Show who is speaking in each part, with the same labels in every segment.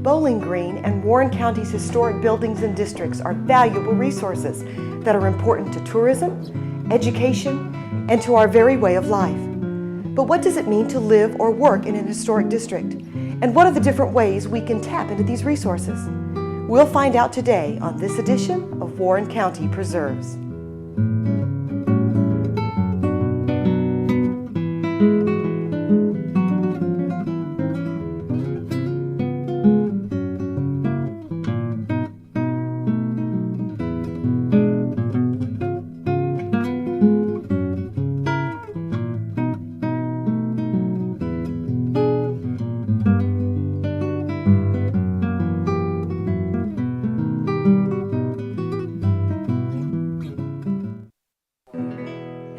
Speaker 1: Bowling Green and Warren County's historic buildings and districts are valuable resources that are important to tourism, education, and to our very way of life. But what does it mean to live or work in an historic district? And what are the different ways we can tap into these resources? We'll find out today on this edition of Warren County Preserves.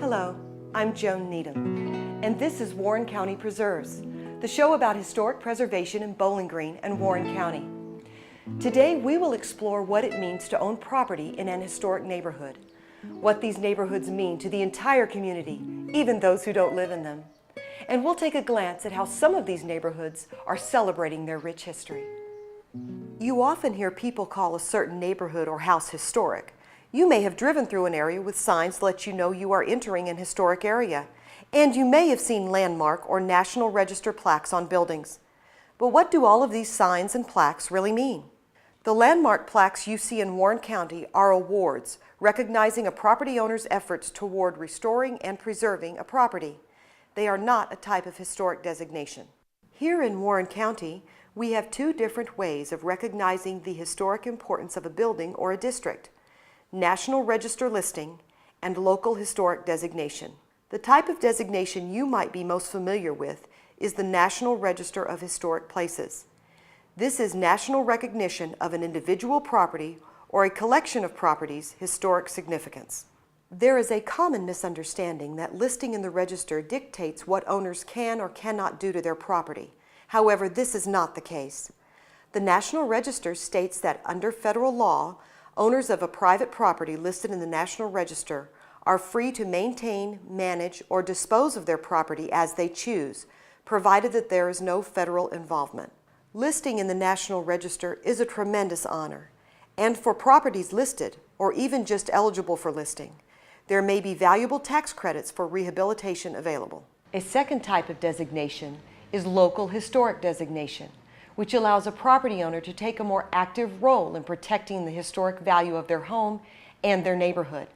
Speaker 1: Hello, I'm Joan Needham, and this is Warren County Preserves, the show about historic preservation in Bowling Green and Warren County. Today we will explore what it means to own property in an historic neighborhood, what these neighborhoods mean to the entire community, even those who don't live in them. And we'll take a glance at how some of these neighborhoods are celebrating their rich history. You often hear people call a certain neighborhood or house historic. You may have driven through an area with signs to let you know you are entering an historic area, and you may have seen landmark or National Register plaques on buildings. But what do all of these signs and plaques really mean? The landmark plaques you see in Warren County are awards recognizing a property owner's efforts toward restoring and preserving a property. They are not a type of historic designation. Here in Warren County, we have two different ways of recognizing the historic importance of a building or a district: National Register listing and local historic designation. The type of designation you might be most familiar with is the National Register of Historic Places. This is national recognition of an individual property or a collection of properties' historic significance. There is a common misunderstanding that listing in the register dictates what owners can or cannot do to their property. However, this is not the case. The National Register states that under federal law, owners of a private property listed in the National Register are free to maintain, manage, or dispose of their property as they choose, provided that there is no federal involvement. Listing in the National Register is a tremendous honor, and for properties listed, or even just eligible for listing, there may be valuable tax credits for rehabilitation available. A second type of designation is local historic designation, which allows a property owner to take a more active role in protecting the historic value of their home and their neighborhood.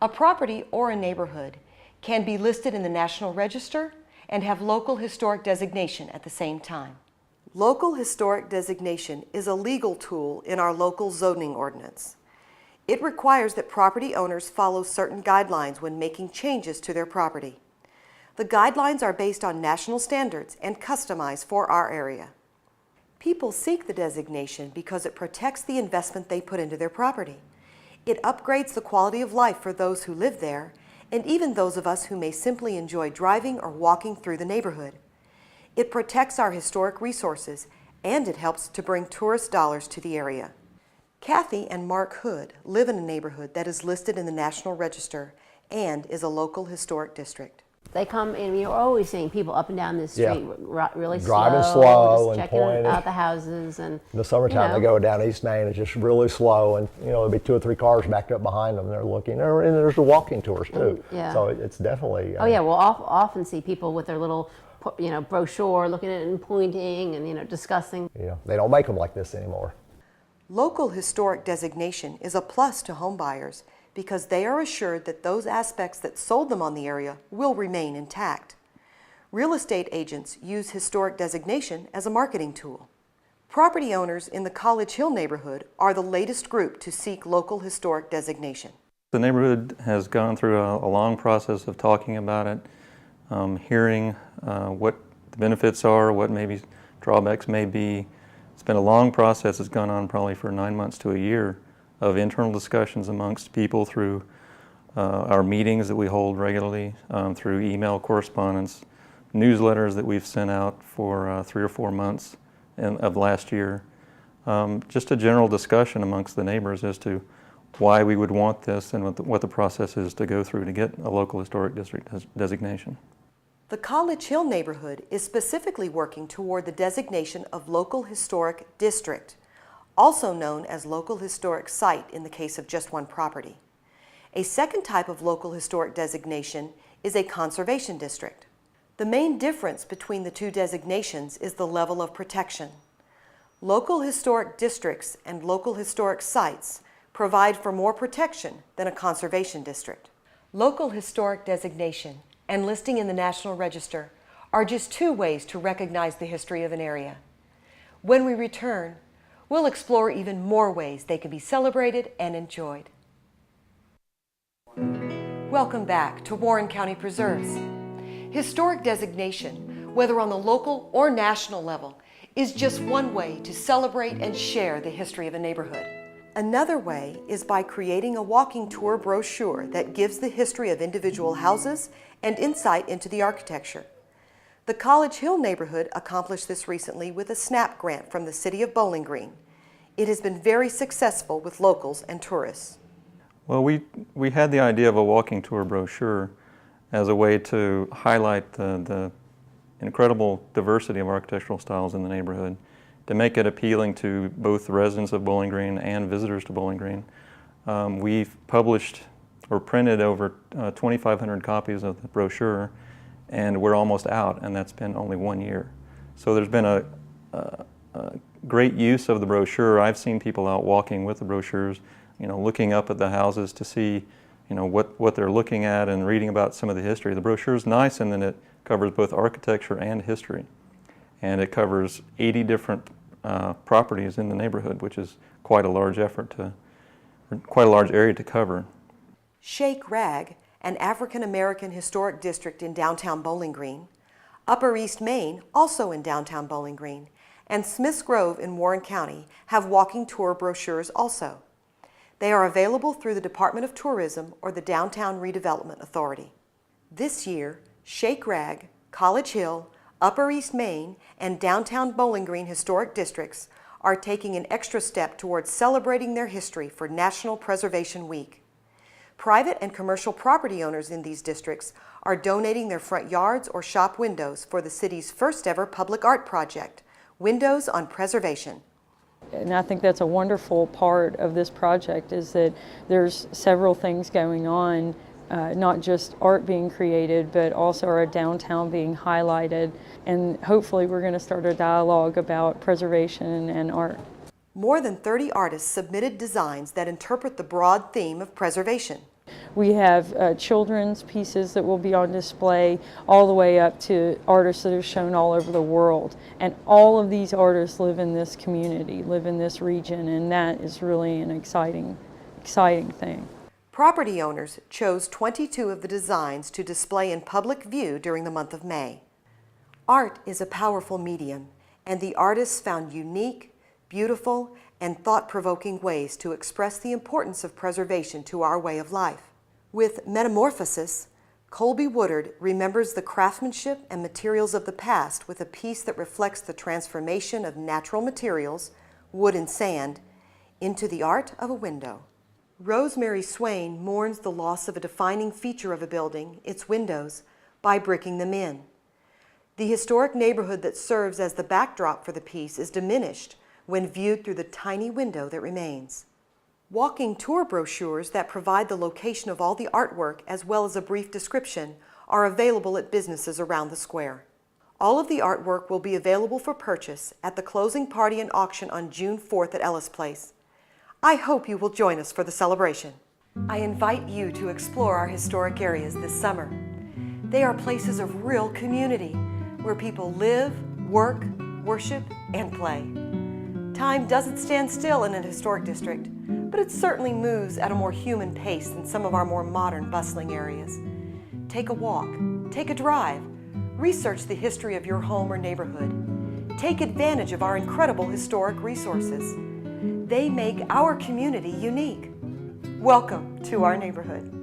Speaker 1: A property or a neighborhood can be listed in the National Register and have local historic designation at the same time. Local historic designation is a legal tool in our local zoning ordinance. It requires that property owners follow certain guidelines when making changes to their property. The guidelines are based on national standards and customized for our area. People seek the designation because it protects the investment they put into their property. It upgrades the quality of life for those who live there, and even those of us who may simply enjoy driving or walking through the neighborhood. It protects our historic resources, and it helps to bring tourist dollars to the area. Kathy and Mark Hood live in a neighborhood that is listed in the National Register and is a local historic district.
Speaker 2: They come and you're always seeing people up and down this street really
Speaker 3: driving slow
Speaker 2: just
Speaker 3: and
Speaker 2: checking
Speaker 3: pointing
Speaker 2: out the houses. And
Speaker 3: in the summertime, they go down East Main. It's just really slow, and there'll be 2 or 3 cars backed up behind them. They're looking, and there's the walking tours too. So it's definitely.
Speaker 2: Oh yeah, we'll often see people with their little, brochure, looking at it and pointing and discussing.
Speaker 3: They don't make them like this anymore.
Speaker 1: Local historic designation is a plus to home buyers, because they are assured that those aspects that sold them on the area will remain intact. Real estate agents use historic designation as a marketing tool. Property owners in the College Hill neighborhood are the latest group to seek local historic designation.
Speaker 4: The neighborhood has gone through a long process of talking about it, hearing what the benefits are, what maybe drawbacks may be. It's been a long process. It's gone on probably for 9 months to a year of internal discussions amongst people through our meetings that we hold regularly, through email correspondence, newsletters that we've sent out for 3 or 4 months of last year. Just a general discussion amongst the neighbors as to why we would want this and what the process is to go through to get a local historic district designation.
Speaker 1: The College Hill neighborhood is specifically working toward the designation of Local Historic District, also known as Local Historic Site in the case of just one property. A second type of local historic designation is a conservation district. The main difference between the two designations is the level of protection. Local historic districts and local historic sites provide for more protection than a conservation district. Local historic designation and listing in the National Register are just two ways to recognize the history of an area. When we return, we'll explore even more ways they can be celebrated and enjoyed. Welcome back to Warren County Preserves. Historic designation, whether on the local or national level, is just one way to celebrate and share the history of a neighborhood. Another way is by creating a walking tour brochure that gives the history of individual houses and insight into the architecture. The College Hill neighborhood accomplished this recently with a SNAP grant from the City of Bowling Green. It has been very successful with locals and tourists.
Speaker 4: Well, we had the idea of a walking tour brochure as a way to highlight the incredible diversity of architectural styles in the neighborhood, to make it appealing to both the residents of Bowling Green and visitors to Bowling Green. We've published or printed over 2,500 copies of the brochure, and we're almost out, and that's been only 1 year. So there's been a great use of the brochure. I've seen people out walking with the brochures, looking up at the houses to see, what they're looking at and reading about some of the history. The brochure is nice in that it covers both architecture and history, and it covers 80 different properties in the neighborhood, which is quite a large quite a large area to cover.
Speaker 1: Shake Rag, an African-American historic district in downtown Bowling Green, Upper East Main, also in downtown Bowling Green, and Smiths Grove in Warren County have walking tour brochures also. They are available through the Department of Tourism or the Downtown Redevelopment Authority. This year, Shake Rag, College Hill, Upper East Main, and downtown Bowling Green historic districts are taking an extra step towards celebrating their history for National Preservation Week. Private and commercial property owners in these districts are donating their front yards or shop windows for the city's first ever public art project, Windows on Preservation.
Speaker 5: And I think that's a wonderful part of this project, is that there's several things going on, not just art being created, but also our downtown being highlighted. And hopefully we're going to start a dialogue about preservation and art.
Speaker 1: More than 30 artists submitted designs that interpret the broad theme of preservation.
Speaker 5: We have children's pieces that will be on display, all the way up to artists that are shown all over the world. And all of these artists live in this community, live in this region, and that is really an exciting thing.
Speaker 1: Property owners chose 22 of the designs to display in public view during the month of May. Art is a powerful medium, and the artists found unique, beautiful, and thought-provoking ways to express the importance of preservation to our way of life. With Metamorphosis, Colby Woodard remembers the craftsmanship and materials of the past with a piece that reflects the transformation of natural materials, wood and sand, into the art of a window. Rosemary Swain mourns the loss of a defining feature of a building, its windows, by bricking them in. The historic neighborhood that serves as the backdrop for the piece is diminished when viewed through the tiny window that remains. Walking tour brochures that provide the location of all the artwork as well as a brief description are available at businesses around the square. All of the artwork will be available for purchase at the closing party and auction on June 4th at Ellis Place. I hope you will join us for the celebration. I invite you to explore our historic areas this summer. They are places of real community where people live, work, worship, and play. Time doesn't stand still in an historic district, but it certainly moves at a more human pace than some of our more modern, bustling areas. Take a walk, take a drive, research the history of your home or neighborhood. Take advantage of our incredible historic resources. They make our community unique. Welcome to our neighborhood.